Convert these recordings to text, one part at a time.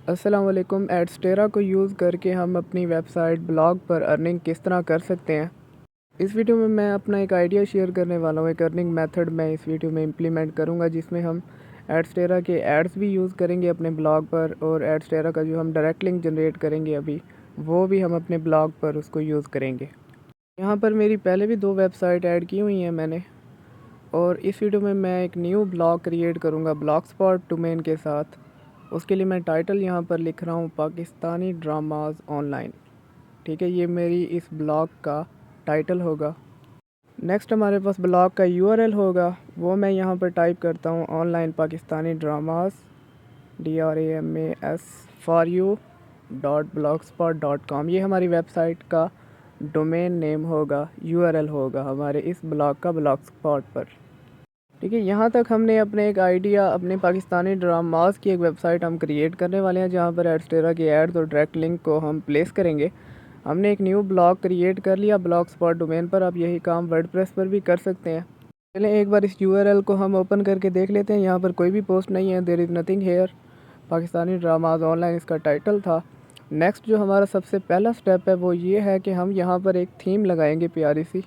अस्सलाम वालेकुम। एडस्टेरा को यूज़ करके हम अपनी वेबसाइट ब्लॉग पर अर्निंग किस तरह कर सकते हैं। इस वीडियो में मैं अपना एक आइडिया शेयर करने वाला हूँ। एक अर्निंग मेथड मैं इस वीडियो में इम्प्लीमेंट करूँगा जिसमें हम एडस्टेरा के एड्स भी यूज़ करेंगे अपने ब्लॉग पर, और एडस्टेरा का जो हम डायरेक्ट लिंक जनरेट करेंगे अभी, वो भी हम अपने ब्लॉग पर उसको यूज़ करेंगे। यहाँ पर मेरी पहले भी 2 वेबसाइट ऐड की हुई हैं मैंने, और इस वीडियो में मैं एक न्यू ब्लॉग क्रिएट करूँगा ब्लॉग स्पॉट डोमेन के साथ। उसके लिए मैं टाइटल यहाँ पर लिख रहा हूँ पाकिस्तानी ड्रामाज ऑनलाइन। ठीक है, ये मेरी इस ब्लॉग का टाइटल होगा। नेक्स्ट हमारे पास ब्लॉग का यूआरएल होगा, वो मैं यहाँ पर टाइप करता हूँ online Pakistani dramas DRAMAS for you .blogspot.com। ये हमारी वेबसाइट का डोमेन नेम होगा, यूआरएल होगा हमारे इस ब्लॉग का ब्लॉग स्पॉट पर। ठीक है, यहाँ तक हमने अपने एक आइडिया, अपने पाकिस्तानी ड्रामास की एक वेबसाइट हम क्रिएट करने वाले हैं जहाँ पर एडस्टेरा के एड्स और डायरेक्ट लिंक को हम प्लेस करेंगे। हमने एक न्यू ब्लॉग क्रिएट कर लिया ब्लॉग स्पॉट डोमेन पर। आप यही काम वर्डप्रेस पर भी कर सकते हैं। चलें एक बार इस यूआरएल को हम ओपन करके देख लेते हैं। यहाँ पर कोई भी पोस्ट नहीं है, there is nothing here. Pakistani dramas online इसका टाइटल था। नेक्स्ट जो हमारा सबसे पहला स्टेप है वो ये है कि हम यहाँ पर एक थीम लगाएंगे प्यारी सी।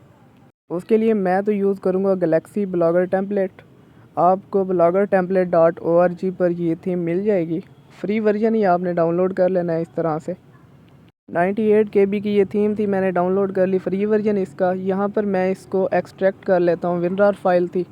उसके लिए मैं तो यूज़ करूँगा गैलेक्सी ब्लॉगर टेम्पलेट। आपको bloggertemplate.org पर ये थीम मिल जाएगी। फ्री वर्जन ही आपने डाउनलोड कर लेना है। इस तरह से 98 KB की ये थीम थी, मैंने डाउनलोड कर ली फ्री वर्जन इसका। यहाँ पर मैं इसको एक्सट्रैक्ट कर लेता हूँ। विनरार फाइल थी।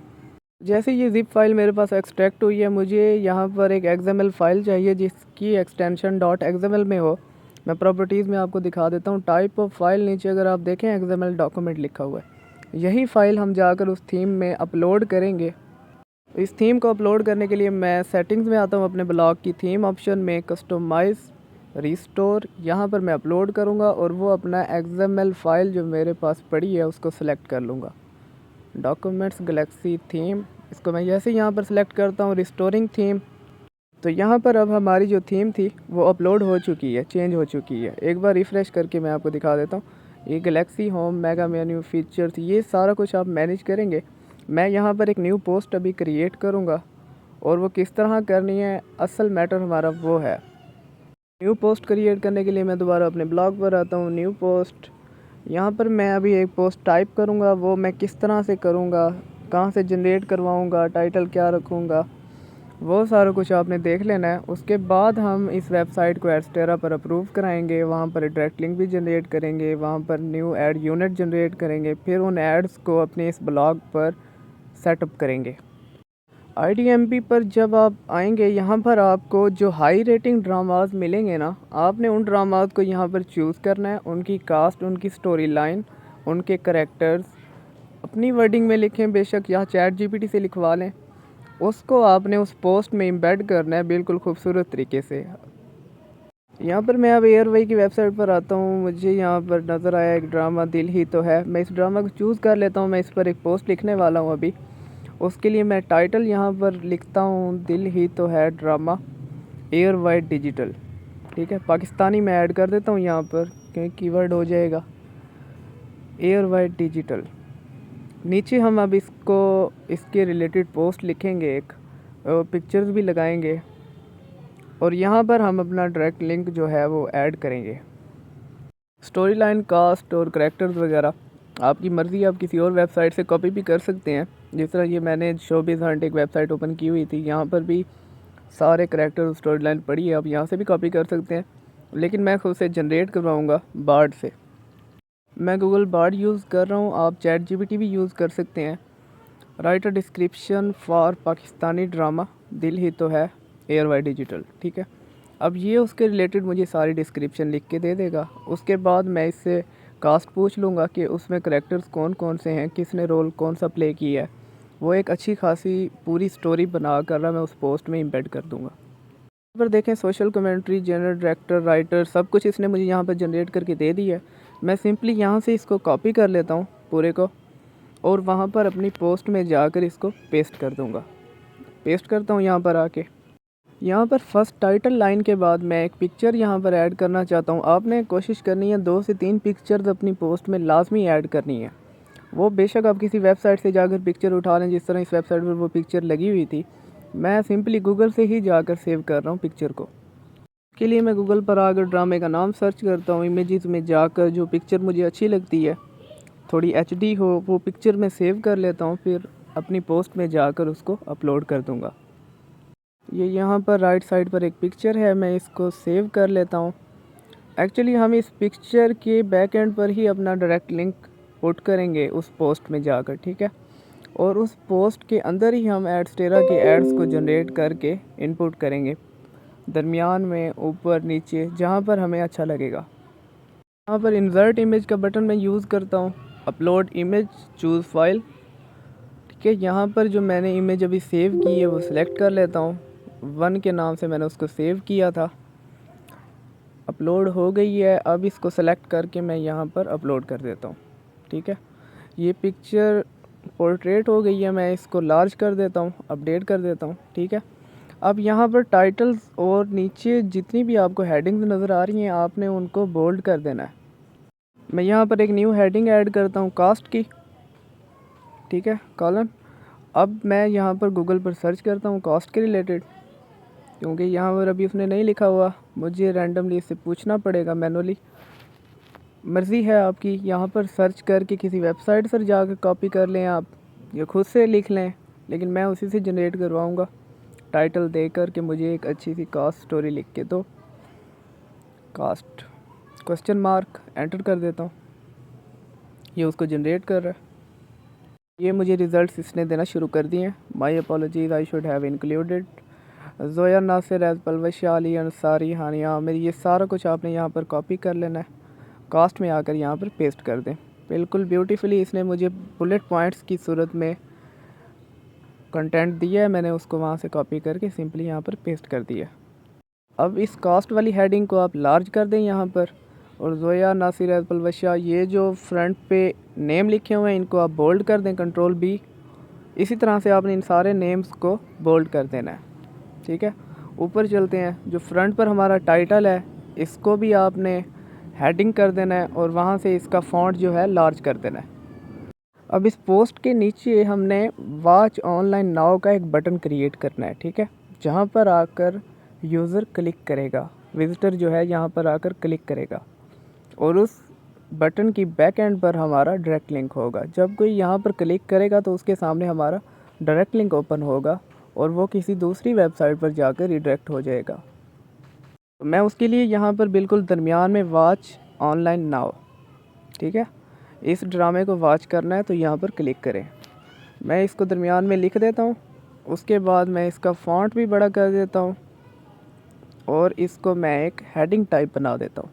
जैसे ये ज़िप फाइल मेरे पास एक्सट्रैक्ट हुई है, मुझे यहाँ पर एक XML फ़ाइल चाहिए जिसकी एक्सटेंशन .xml में हो। मैं प्रॉपर्टीज़ में आपको दिखा देता हूँ। टाइप ऑफ फाइल नीचे अगर आप देखें XML डॉक्यूमेंट लिखा हुआ है। यही फ़ाइल हम जाकर उस थीम में अपलोड करेंगे। इस थीम को अपलोड करने के लिए मैं सेटिंग्स में आता हूँ, अपने ब्लॉग की थीम ऑप्शन में कस्टमाइज़ रिस्टोर, यहाँ पर मैं अपलोड करूँगा और वो अपना XML फ़ाइल जो मेरे पास पड़ी है उसको सिलेक्ट कर लूँगा। डॉक्यूमेंट्स गैलेक्सी थीम, इसको मैं जैसे यहाँ पर सिलेक्ट करता हूँ रिस्टोरिंग थीम, तो यहाँ पर अब हमारी जो थीम थी वो अपलोड हो चुकी है, चेंज हो चुकी है। एक बार रिफ़्रेश करके मैं आपको दिखा देता हूँ। ये Galaxy home mega menu features, ये सारा कुछ आप मैनेज करेंगे। मैं यहाँ पर एक न्यू पोस्ट अभी क्रिएट करूँगा, और वो किस तरह करनी है, असल मैटर हमारा वो है। न्यू पोस्ट क्रिएट करने के लिए मैं दोबारा अपने ब्लॉग पर आता हूँ। न्यू पोस्ट, यहाँ पर मैं अभी एक पोस्ट टाइप करूँगा। वो मैं किस तरह से करूँगा, कहाँ से जनरेट करवाऊँगा, टाइटल क्या रखूँगा, वो सारा कुछ आपने देख लेना है। उसके बाद हम इस वेबसाइट को एडस्टेरा पर अप्रूव कराएंगे, वहाँ पर डायरेक्ट लिंक भी जनरेट करेंगे, वहाँ पर न्यू ऐड यूनिट जनरेट करेंगे, फिर उन एड्स को अपने इस ब्लॉग पर सेटअप करेंगे। IDMP पर जब आप आएंगे, यहाँ पर आपको जो हाई रेटिंग ड्रामाज मिलेंगे ना, आपने उन ड्रामाज को यहाँ पर चूज़ करना है। उनकी कास्ट, उनकी स्टोरी लाइन, उनके करेक्टर्स अपनी वर्डिंग में लिखें, बेशक यहाँ ChatGPT से लिखवा लें। उसको आपने उस पोस्ट में एम्बेड करना है बिल्कुल खूबसूरत तरीके से। यहाँ पर मैं अब एयरवाई की वेबसाइट पर आता हूँ। मुझे यहाँ पर नज़र आया एक ड्रामा दिल ही तो है। मैं इस ड्रामा को चूज़ कर लेता हूँ। मैं इस पर एक पोस्ट लिखने वाला हूँ अभी। उसके लिए मैं टाइटल यहाँ पर लिखता हूँ दिल ही तो है ड्रामा एयरवाई डिजिटल। ठीक है, पाकिस्तानी मैं ऐड कर देता हूँ यहाँ पर क्योंकि कीवर्ड हो जाएगा एयरवाई डिजिटल। नीचे हम अब इसको, इसके रिलेटेड पोस्ट लिखेंगे, एक पिक्चर्स भी लगाएंगे, और यहाँ पर हम अपना डायरेक्ट लिंक जो है वो ऐड करेंगे। स्टोरी लाइन, कास्ट और करैक्टर्स वगैरह आपकी मर्ज़ी, आप किसी और वेबसाइट से कॉपी भी कर सकते हैं। जिस तरह ये मैंने शोबिज़ हंट एक वेबसाइट ओपन की हुई थी, यहाँ पर भी सारे करैक्टर स्टोरी लाइन पड़ी है, आप यहाँ से भी कॉपी कर सकते हैं। लेकिन मैं खुद से जनरेट करवाऊँगा बार्ड से। मैं गूगल बार्ड यूज़ कर रहा हूँ, आप ChatGPT भी यूज़ कर सकते हैं। Right a description for Pakistani drama दिल ही तो है एयरवाई डिजिटल। ठीक है, अब ये उसके रिलेटेड मुझे सारी डिस्क्रिप्शन लिख के दे देगा। उसके बाद मैं इससे कास्ट पूछ लूँगा कि उसमें करैक्टर्स कौन कौन से हैं, किसने रोल कौन सा प्ले किया है। वो एक अच्छी खासी पूरी स्टोरी बना कर मैं उस पोस्ट में एम्बेड कर दूँगा। यहाँ पर देखें social commentary, general director, writer, सब कुछ इसने मुझे यहाँ पर जनरेट करके दे दी है। मैं सिंपली यहाँ से इसको कॉपी कर लेता हूँ पूरे को, और वहाँ पर अपनी पोस्ट में जाकर इसको पेस्ट कर दूँगा। पेस्ट करता हूँ यहाँ पर आके। यहाँ पर फर्स्ट टाइटल लाइन के बाद मैं एक पिक्चर यहाँ पर ऐड करना चाहता हूँ। आपने कोशिश करनी है 2 से 3 पिक्चर्स अपनी पोस्ट में लाजमी ऐड करनी है। वो बेशक आप किसी वेबसाइट से जाकर पिक्चर उठा लें, जिस तरह इस वेबसाइट पर वो पिक्चर लगी हुई थी। मैं सिंपली गूगल से ही जाकर सेव कर रहा हूँ पिक्चर को। के लिए मैं गूगल पर आकर ड्रामे का नाम सर्च करता हूँ, इमेजेस में जाकर जो पिक्चर मुझे अच्छी लगती है, थोड़ी एचडी हो, वो पिक्चर मैं सेव कर लेता हूँ, फिर अपनी पोस्ट में जाकर उसको अपलोड कर दूँगा। ये यहाँ पर राइट साइड पर एक पिक्चर है, मैं इसको सेव कर लेता हूँ। एक्चुअली हम इस पिक्चर के बैक एंड पर ही अपना डायरेक्ट लिंक पुट करेंगे उस पोस्ट में जाकर, ठीक है। और उस पोस्ट के अंदर ही हम एडस्टेरा के एड्स को जनरेट करके इनपुट करेंगे, दरमियान में, ऊपर नीचे, जहाँ पर हमें अच्छा लगेगा। यहाँ पर इंसर्ट इमेज का बटन मैं यूज़ करता हूँ, अपलोड इमेज, चूज़ फाइल, ठीक है। यहाँ पर जो मैंने इमेज अभी सेव की है वो सिलेक्ट कर लेता हूँ, 1 के नाम से मैंने उसको सेव किया था। अपलोड हो गई है, अब इसको सेलेक्ट करके मैं यहाँ पर अपलोड कर देता हूँ, ठीक है। ये पिक्चर पोर्ट्रेट हो गई है, मैं इसको लार्ज कर देता हूँ, अपडेट कर देता हूँ, ठीक है। अब यहाँ पर टाइटल्स और नीचे जितनी भी आपको हेडिंग्स नज़र आ रही हैं, आपने उनको बोल्ड कर देना है। मैं यहाँ पर एक न्यू हेडिंग ऐड करता हूँ, कास्ट की, ठीक है, कॉलन। अब मैं यहाँ पर गूगल पर सर्च करता हूँ कास्ट के रिलेटेड, क्योंकि यहाँ पर अभी उसने नहीं लिखा हुआ, मुझे रैंडमली इससे पूछना पड़ेगा मैनुअली। मर्ज़ी है आपकी, यहाँ पर सर्च करके किसी वेबसाइट पर जाकर कॉपी कर लें आप, या खुद से लिख लें, लेकिन मैं उसी से जनरेट करवाऊँगा। टाइटल दे कर के मुझे एक अच्छी सी कास्ट स्टोरी लिख के दो, कास्ट क्वेश्चन मार्क, एंटर कर देता हूँ। ये उसको जनरेट कर रहा है। ये मुझे रिज़ल्ट्स इसने देना शुरू कर दिए हैं। My apologies, I should have included Zoya Nasir as Palwasha, Ali Ansari, Hania Aamir. ये सारा कुछ आपने यहाँ पर कॉपी कर लेना है, कास्ट में आकर यहाँ पर पेस्ट कर दें। बिल्कुल ब्यूटीफुली इसने मुझे बुलेट पॉइंट्स की सूरत में कंटेंट दिया है, मैंने उसको वहाँ से कॉपी करके सिंपली यहाँ पर पेस्ट कर दिया। अब इस कास्ट वाली हेडिंग को आप लार्ज कर दें यहाँ पर, और ज़ोया नासिर एज़ पलवशा, ये जो फ्रंट पे नेम लिखे हुए हैं इनको आप बोल्ड कर दें, कंट्रोल बी। इसी तरह से आपने इन सारे नेम्स को बोल्ड कर देना है, ठीक है। ऊपर चलते हैं, जो फ्रंट पर हमारा टाइटल है इसको भी आपने हेडिंग कर देना है, और वहाँ से इसका फ़ॉन्ट जो है लार्ज कर देना है। अब इस पोस्ट के नीचे हमने वॉच ऑनलाइन नाउ का एक बटन क्रिएट करना है, ठीक है, जहाँ पर आकर यूज़र क्लिक करेगा, विज़िटर जो है यहाँ पर आकर क्लिक करेगा, और उस बटन की बैक एंड पर हमारा डायरेक्ट लिंक होगा। जब कोई यहाँ पर क्लिक करेगा तो उसके सामने हमारा डायरेक्ट लिंक ओपन होगा, और वो किसी दूसरी वेबसाइट पर जाकर रिडायरेक्ट हो जाएगा। तो मैं उसके लिए यहाँ पर बिल्कुल दरमियान में वॉच ऑनलाइन नाउ, ठीक है, इस ड्रामे को वॉच करना है तो यहाँ पर क्लिक करें। मैं इसको दरमियान में लिख देता हूँ, उसके बाद मैं इसका फ़ॉन्ट भी बड़ा कर देता हूँ, और इसको मैं एक हेडिंग टाइप बना देता हूँ।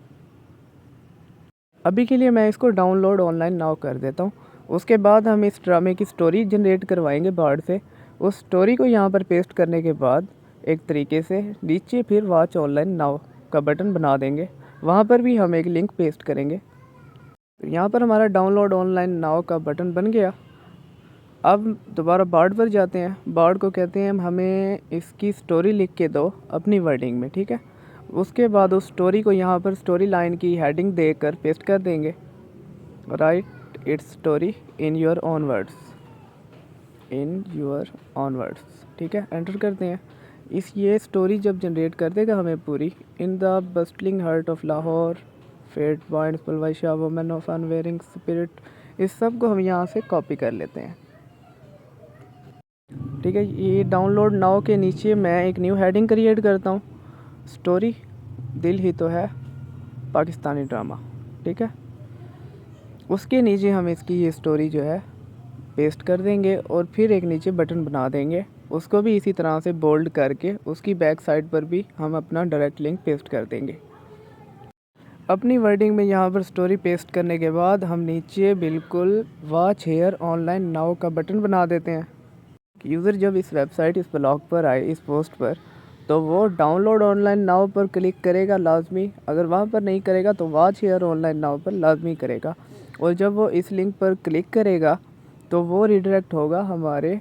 अभी के लिए मैं इसको डाउनलोड ऑनलाइन नाउ कर देता हूँ। उसके बाद हम इस ड्रामे की स्टोरी जनरेट करवाएंगे बार्ड से। उस स्टोरी को यहाँ पर पेस्ट करने के बाद एक तरीके से नीचे फिर वॉच ऑनलाइन नाउ का बटन बना देंगे, वहाँ पर भी हम एक लिंक पेस्ट करेंगे। तो यहाँ पर हमारा डाउनलोड ऑनलाइन नाउ का बटन बन गया। अब दोबारा बार्ड पर जाते हैं। बार्ड को कहते हैं हमें इसकी स्टोरी लिख के दो अपनी वर्डिंग में, ठीक है। उसके बाद उस स्टोरी को यहाँ पर स्टोरी लाइन की हेडिंग देकर पेस्ट कर देंगे, right it's story in your own words, in your own words, ठीक है, एंटर करते हैं। ये स्टोरी जब जनरेट कर देगा हमें पूरी, in the bustling heart of Lahore, fate point Palwasha, women of unwavering spirit, इस सब को हम यहाँ से कॉपी कर लेते हैं, ठीक है। ये डाउनलोड नाउ के नीचे मैं एक न्यू हेडिंग क्रिएट करता हूँ, स्टोरी दिल ही तो है पाकिस्तानी ड्रामा, ठीक है। उसके नीचे हम इसकी ये स्टोरी जो है पेस्ट कर देंगे, और फिर एक नीचे बटन बना देंगे, उसको भी इसी तरह से बोल्ड करके उसकी बैक साइड पर भी हम अपना डायरेक्ट लिंक पेस्ट कर देंगे। अपनी वर्डिंग में यहाँ पर स्टोरी पेस्ट करने के बाद हम नीचे बिल्कुल वॉच हेयर ऑनलाइन नाउ का बटन बना देते हैं। यूज़र जब इस वेबसाइट, इस ब्लॉग पर आए, इस पोस्ट पर, तो वो डाउनलोड ऑनलाइन नाउ पर क्लिक करेगा लाजमी। अगर वहाँ पर नहीं करेगा तो वॉच हेयर ऑनलाइन नाउ पर लाजमी करेगा, और जब वो इस लिंक पर क्लिक करेगा तो वो रिडायरेक्ट होगा हमारे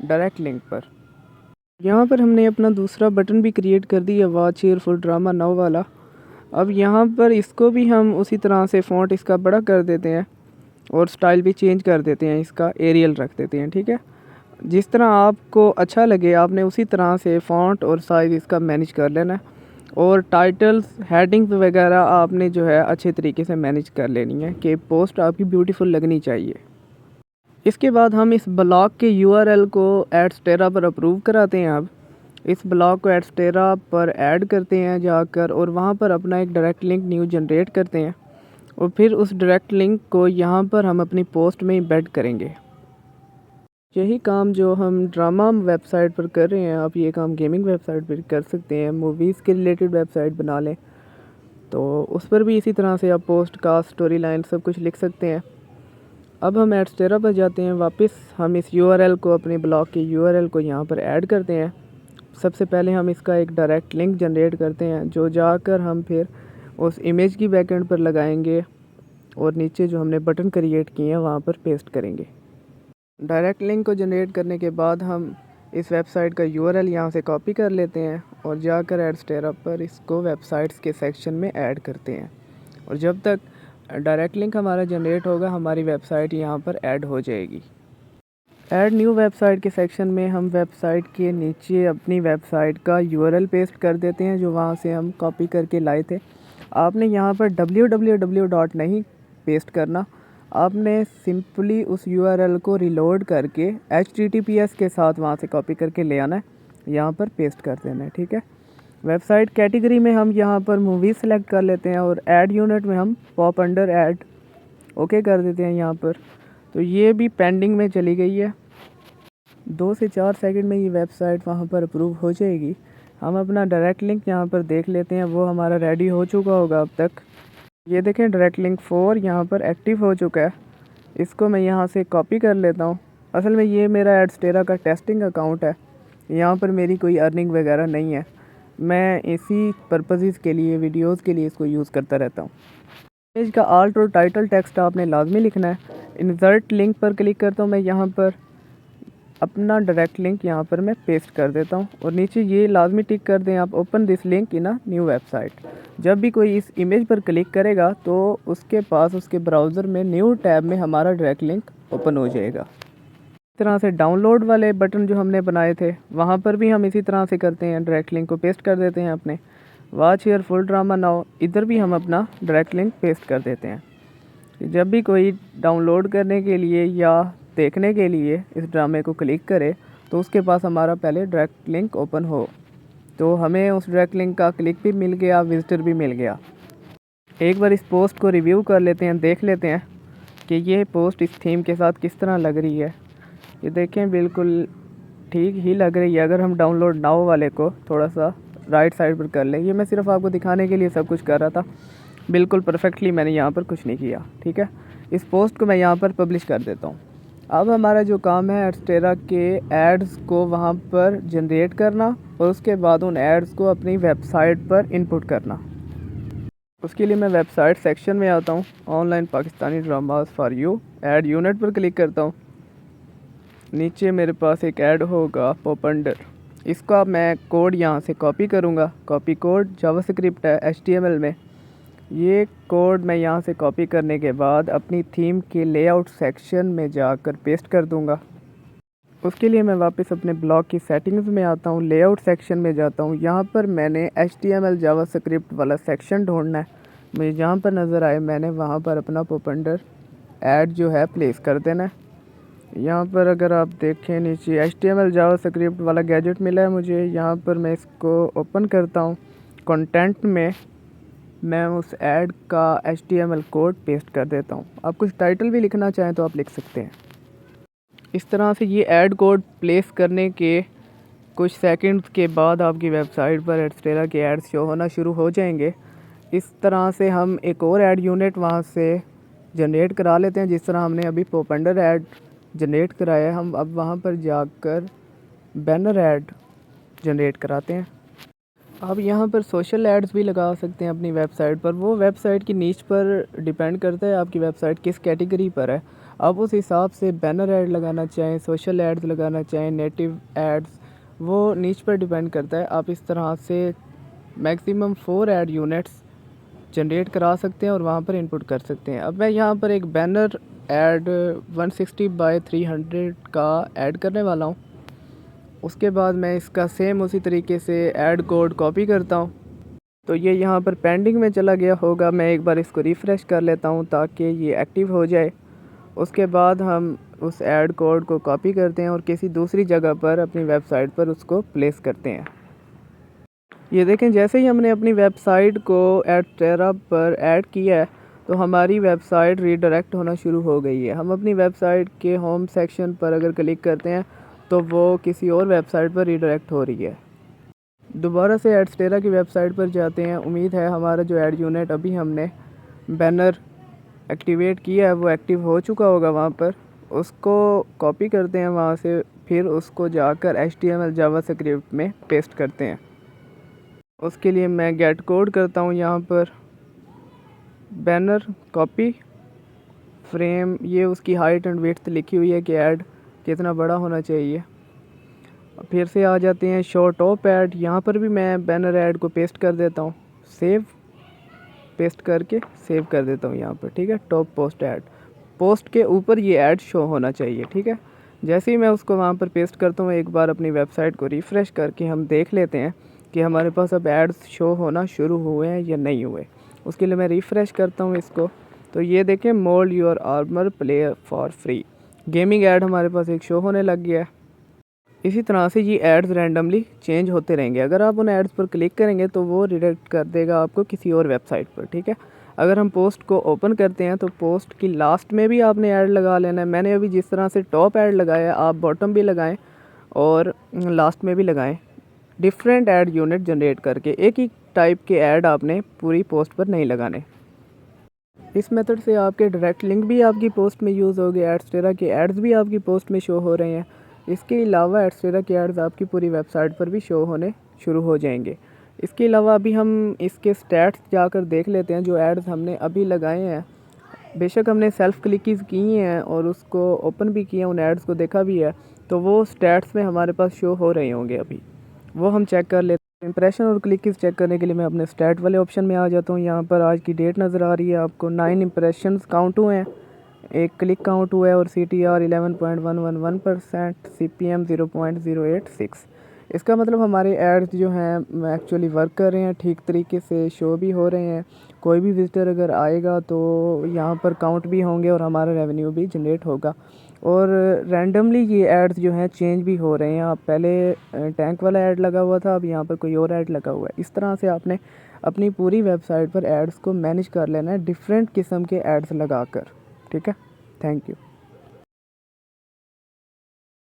डायरेक्ट लिंक पर। यहाँ पर हमने अपना दूसरा बटन भी क्रिएट कर दिया, watch here for drama now वाला। अब यहाँ पर इसको भी हम उसी तरह से फ़ॉन्ट इसका बड़ा कर देते हैं, और स्टाइल भी चेंज कर देते हैं, इसका एरियल रख देते हैं, ठीक है। जिस तरह आपको अच्छा लगे आपने उसी तरह से फ़ॉन्ट और साइज़ इसका मैनेज कर लेना है। और टाइटल्स हेडिंग्स वगैरह आपने जो है अच्छे तरीके से मैनेज कर लेनी है कि पोस्ट आपकी ब्यूटीफुल लगनी चाहिए। इसके बाद हम इस ब्लॉग के यूआरएल को एडस्टेरा पर अप्रूव कराते हैं। अब इस ब्लॉग को एडस्टेरा पर ऐड करते हैं जाकर, और वहाँ पर अपना एक डायरेक्ट लिंक न्यू जनरेट करते हैं, और फिर उस डायरेक्ट लिंक को यहाँ पर हम अपनी पोस्ट में एम्बेड करेंगे। यही काम जो हम ड्रामा वेबसाइट पर कर रहे हैं, आप ये काम गेमिंग वेबसाइट पर कर सकते हैं। मूवीज़ के रिलेटेड वेबसाइट बना लें तो उस पर भी इसी तरह से आप पोस्ट कास्ट स्टोरी लाइन सब कुछ लिख सकते हैं। अब हम एडस्टेरा पर जाते हैं, वापस हम इस यूआरएल को, अपने ब्लॉग के यूआरएल को यहाँ पर ऐड करते हैं। सबसे पहले हम इसका एक डायरेक्ट लिंक जनरेट करते हैं, जो जाकर हम फिर उस इमेज की बैकएंड पर लगाएंगे और नीचे जो हमने बटन क्रिएट किए हैं वहाँ पर पेस्ट करेंगे। डायरेक्ट लिंक को जनरेट करने के बाद हम इस वेबसाइट का यूआरएल यहाँ से कॉपी कर लेते हैं और जाकर एडस्टेरा पर इसको वेबसाइट्स के सेक्शन में ऐड करते हैं, और जब तक डायरेक्ट लिंक हमारा जनरेट होगा हमारी वेबसाइट यहाँ पर ऐड हो जाएगी। ऐड न्यू वेबसाइट के सेक्शन में हम वेबसाइट के नीचे अपनी वेबसाइट का यूआरएल पेस्ट कर देते हैं, जो वहाँ से हम कॉपी करके लाए थे। आपने यहाँ पर www. नहीं पेस्ट करना, आपने सिंपली उस यूआरएल को रिलोड करके https के साथ वहाँ से कॉपी करके ले आना है, यहाँ पर पेस्ट कर देना है। ठीक है। वेबसाइट कैटेगरी में हम यहाँ पर मूवी सेलेक्ट कर लेते हैं, और ऐड यूनिट में हम पॉप अंडर ऐड ओके कर देते हैं यहाँ पर। तो ये भी पेंडिंग में चली गई है, 2 से 4 सेकंड में ये वेबसाइट वहाँ पर अप्रूव हो जाएगी। हम अपना डायरेक्ट लिंक यहाँ पर देख लेते हैं, वो हमारा रेडी हो चुका होगा अब तक। ये देखें डायरेक्ट लिंक 4 यहाँ पर एक्टिव हो चुका है। इसको मैं यहाँ से कॉपी कर लेता हूँ। असल में ये मेरा एडस्टेरा का टेस्टिंग अकाउंट है, यहाँ पर मेरी कोई अर्निंग वगैरह नहीं है, मैं इसी पर्पसेस के लिए, वीडियोस के लिए इसको यूज़ करता रहता हूँ। पेज का आल्ट और टाइटल टेक्स्ट आपने लाजमी लिखना है। इंसर्ट लिंक पर क्लिक करता हूँ मैं, यहाँ पर अपना डायरेक्ट लिंक यहाँ पर मैं पेस्ट कर देता हूँ, और नीचे ये लाजमी टिक कर दें आप, open this link in a new website. जब भी कोई इस इमेज पर क्लिक करेगा तो उसके पास उसके ब्राउज़र में न्यू टैब में हमारा डायरेक्ट लिंक ओपन हो जाएगा। इस तरह से डाउनलोड वाले बटन जो हमने बनाए थे वहाँ पर भी हम इसी तरह से करते हैं, डायरेक्ट लिंक को पेस्ट कर देते हैं अपने। Watch here full drama now, इधर भी हम अपना डायरेक्ट लिंक पेस्ट कर देते हैं। जब भी कोई डाउनलोड करने के लिए या देखने के लिए इस ड्रामे को क्लिक करे तो उसके पास हमारा पहले डायरेक्ट लिंक ओपन हो, तो हमें उस डायरेक्ट लिंक का क्लिक भी मिल गया, विजिटर भी मिल गया। एक बार इस पोस्ट को रिव्यू कर लेते हैं, देख लेते हैं कि ये पोस्ट इस थीम के साथ किस तरह लग रही है। ये देखें बिल्कुल ठीक ही लग रही है। अगर हम डाउनलोड नाउ वाले को थोड़ा सा राइट साइड पर कर लें, ये मैं सिर्फ आपको दिखाने के लिए सब कुछ कर रहा था, बिल्कुल परफेक्टली मैंने यहाँ पर कुछ नहीं किया। ठीक है, इस पोस्ट को मैं यहाँ पर पब्लिश कर देता हूँ। अब हमारा जो काम है एडस्टेरा के एड्स को वहाँ पर जनरेट करना, और उसके बाद उन एड्स को अपनी वेबसाइट पर इनपुट करना। उसके लिए मैं वेबसाइट सेक्शन में आता हूँ, online Pakistani dramas for you, ad unit पर क्लिक करता हूँ। नीचे मेरे पास एक ऐड होगा पॉप अंडर, इसका मैं कोड यहाँ से कॉपी करूँगा। कॉपी कोड जावास्क्रिप्ट है HTML में। ये कोड मैं यहाँ से कॉपी करने के बाद अपनी थीम के लेआउट सेक्शन में जाकर पेस्ट कर दूँगा। उसके लिए मैं वापस अपने ब्लॉग की सेटिंग्स में आता हूँ, लेआउट सेक्शन में जाता हूँ। यहाँ पर मैंने HTML जावास्क्रिप्ट वाला सेक्शन ढूंढना है। मुझे जहाँ पर नज़र आए मैंने वहाँ पर अपना पॉप अंडर ऐड जो है प्लेस कर देना है। यहाँ पर अगर आप देखें नीचे HTML जावास्क्रिप्ट वाला गैजेट मिला है मुझे, यहाँ पर मैं इसको ओपन करता हूँ। कंटेंट में मैं उस ऐड का HTML कोड पेस्ट कर देता हूँ। आप कुछ टाइटल भी लिखना चाहें तो आप लिख सकते हैं। इस तरह से ये ऐड कोड प्लेस करने के कुछ सेकंड्स के बाद आपकी वेबसाइट पर एडस्टेरा के ऐड्स शो होना शुरू हो जाएंगे। इस तरह से हम एक और ऐड यूनिट वहाँ से जनरेट करा लेते हैं, जिस तरह हमने अभी पॉप अंडर ऐड जनरेट कराया है। हम अब वहाँ पर जाकर बैनर ऐड जनरेट कराते हैं। आप यहाँ पर सोशल एड्स भी लगा सकते हैं अपनी वेबसाइट पर, वो वेबसाइट की नीच पर डिपेंड करता है आपकी वेबसाइट किस कैटेगरी पर है। आप उस हिसाब से बैनर ऐड लगाना चाहें, सोशल एड्स लगाना चाहें, नेटिव एड्स, वो नीच पर डिपेंड करता है। आप इस तरह से मैक्सिमम 4 ऐड यूनिट्स जनरेट करा सकते हैं और वहाँ पर इनपुट कर सकते हैं। अब मैं यहाँ पर एक बैनर ऐड 160x300 का ऐड करने वाला हूँ। उसके बाद मैं इसका सेम उसी तरीके से ऐड कोड कॉपी करता हूँ तो ये यहाँ पर पेंडिंग में चला गया होगा। मैं एक बार इसको रिफ़्रेश कर लेता हूँ ताकि ये एक्टिव हो जाए। उसके बाद हम उस ऐड कोड को कॉपी करते हैं और किसी दूसरी जगह पर अपनी वेबसाइट पर उसको प्लेस करते हैं। ये देखें, जैसे ही हमने अपनी वेबसाइट को एडस्टेरा पर ऐड किया है तो हमारी वेबसाइट रीडायरेक्ट होना शुरू हो गई है। हम अपनी वेबसाइट के होम सेक्शन पर अगर क्लिक करते हैं तो वो किसी और वेबसाइट पर रीडायरेक्ट हो रही है। दोबारा से एडस्टेरा की वेबसाइट पर जाते हैं। उम्मीद है हमारा जो ऐड यूनिट अभी हमने बैनर एक्टिवेट किया है वो एक्टिव हो चुका होगा। वहाँ पर उसको कॉपी करते हैं वहाँ से, फिर उसको जाकर HTML जावास्क्रिप्ट में पेस्ट करते हैं। उसके लिए मैं गेट कोड करता हूँ। यहाँ पर बैनर कॉपी फ्रेम, ये उसकी हाइट एंड विड्थ लिखी हुई है कि ऐड कितना बड़ा होना चाहिए। फिर से आ जाते हैं शो टॉप ऐड। यहाँ पर भी मैं बैनर ऐड को पेस्ट कर देता हूँ, पेस्ट करके सेव कर देता हूँ यहाँ पर, ठीक है। टॉप पोस्ट ऐड, पोस्ट के ऊपर ये ऐड शो होना चाहिए, ठीक है। जैसे ही मैं उसको वहाँ पर पेस्ट करता हूँ, एक बार अपनी वेबसाइट को रिफ़्रेश करके हम देख लेते हैं कि हमारे पास अब एड्स शो होना शुरू हुए हैं या नहीं हुए। उसके लिए मैं रिफ़्रेश करता हूँ इसको, तो ये देखें mould your armour play for free gaming add हमारे पास एक शो होने लग गया है। इसी तरह से ये एड्स रैंडमली चेंज होते रहेंगे। अगर आप उन एड्स पर क्लिक करेंगे तो वो रिडायरेक्ट कर देगा आपको किसी और वेबसाइट पर, ठीक है। अगर हम पोस्ट को ओपन करते हैं तो पोस्ट की लास्ट में भी आपने ऐड लगा लेना है। मैंने अभी जिस तरह से टॉप ऐड लगाया, आप बॉटम भी लगाएं और लास्ट में भी लगाएं। डिफरेंट ऐड यूनिट जनरेट करके एक ही टाइप के ऐड आपने पूरी पोस्ट पर नहीं लगाने। इस मेथड से आपके डायरेक्ट लिंक भी आपकी पोस्ट में यूज़ हो गए, एडस्टेरा के एड्स भी आपकी पोस्ट में शो हो रहे हैं। इसके अलावा एडस्टेरा के एड्स आपकी पूरी वेबसाइट पर भी शो होने शुरू हो जाएंगे। इसके अलावा अभी हम इसके स्टैट्स जाकर देख लेते हैं जो एड्स हमने अभी लगाए हैं। बेशक हमने सेल्फ क्लिकीज़ की हैं और उसको ओपन भी किया, उन एड्स को देखा भी है, तो वो स्टैट्स में हमारे पास शो हो रहे होंगे अभी, वो हम चेक कर लेते हैं। इंप्रेशन और क्लिकीज़ चेक करने के लिए मैं अपने स्टैट वाले ऑप्शन में आ जाता हूँ। यहाँ पर आज की डेट नज़र आ रही है आपको। 9 इंप्रेशंस काउंट हुए हैं, एक क्लिक काउंट हुआ है और CTR 11.111%, CPM 0.086। इसका मतलब हमारे एड्स जो हैं एक्चुअली वर्क कर रहे हैं, ठीक तरीके से शो भी हो रहे हैं। कोई भी विज़िटर अगर आएगा तो यहाँ पर काउंट भी होंगे और हमारा रेवेन्यू भी जनरेट होगा। और रैंडमली ये एड्स जो हैं चेंज भी हो रहे हैं। आप पहले टैंक वाला ऐड लगा हुआ था, अब यहाँ पर कोई और ऐड लगा हुआ है। इस तरह से आपने अपनी पूरी वेबसाइट पर एड्स को मैनेज कर लेना है डिफरेंट किस्म के एड्स लगाकर, ठीक है। Thank you.